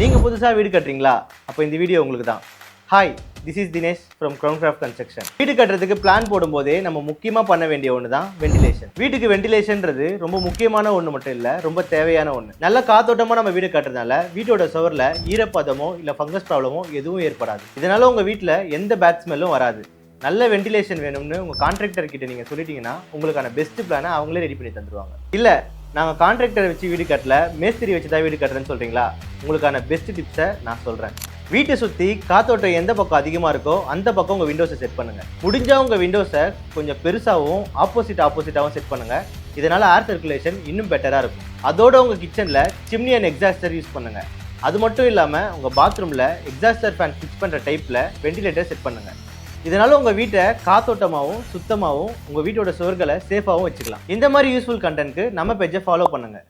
நீங்கள் புதுசாக வீடு கட்டுறீங்களா? அப்போ இந்த வீடியோ உங்களுக்கு தான். Hi, this is Dinesh from crown craft construction. வீடு கட்டுறதுக்கு பிளான் போடும்போதே நம்ம முக்கியமாக பண்ண வேண்டிய ஒன்று தான் வெண்டிலேஷன். வீட்டுக்கு வெண்டிலேஷன்றது ரொம்ப முக்கியமான ஒன்று மட்டும் இல்லை, ரொம்ப தேவையான ஒன்று. நல்ல காத்தோட்டமாக நம்ம வீடு கட்டுறதுனால வீட்டோட சுவரில் ஈரப்பதமோ இல்லை ஃபங்கஸ் ப்ராப்ளமோ எதுவும் ஏற்படாது. இதனால உங்கள் வீட்டில் எந்த பேட் ஸ்மெல்லும் வராது. நல்ல வெண்டிலேஷன் வேணும்னு உங்கள் கான்ட்ராக்டர் கிட்ட நீங்கள் சொல்லிட்டீங்கன்னா உங்களுக்கான பெஸ்ட் பிளானை அவங்களே ரெடி பண்ணி தந்துடுவாங்க. இல்லை நாங்கள் கான்ட்ராக்டரை வச்சு வீடு கட்டல, மேஸ்திரி வச்சு தான் வீடு கட்டுறேன்னு சொல்கிறீங்களா? உங்களுக்கான பெஸ்ட் டிப்ஸை நான் சொல்கிறேன். வீட்டை சுற்றி காத்தோட்டம் எந்த பக்கம் அதிகமாக இருக்கோ அந்த பக்கம் உங்கள் விண்டோஸை செட் பண்ணுங்கள். முடிஞ்சால் உங்கள் விண்டோஸை கொஞ்சம் பெருசாகவும் ஆப்போசிட்டாகவும் செட் பண்ணுங்கள். இதனால் ஏர் சர்க்குலேஷன் இன்னும் பெட்டராக இருக்கும். அதோட உங்கள் கிச்சனில் சிம்னி அண்ட் எக்ஸாஸ்டர் யூஸ் பண்ணுங்கள். அது மட்டும் இல்லாமல் உங்கள் பாத்ரூமில் எக்ஸாஸ்டர் ஃபேன் ஃபிக்ஸ் பண்ணுற டைப்பில் வெண்டிலேட்டர் செட் பண்ணுங்கள். இதனால உங்கள் வீட்டை காத்தோட்டமாகவும் சுத்தமாகவும் உங்கள் வீட்டோட சுவர்களை சேஃபாகவும் வச்சுக்கலாம். இந்த மாதிரி யூஸ்ஃபுல் கண்டென்ட்க்கு நம்ம பேஜை ஃபாலோ பண்ணுங்கள்.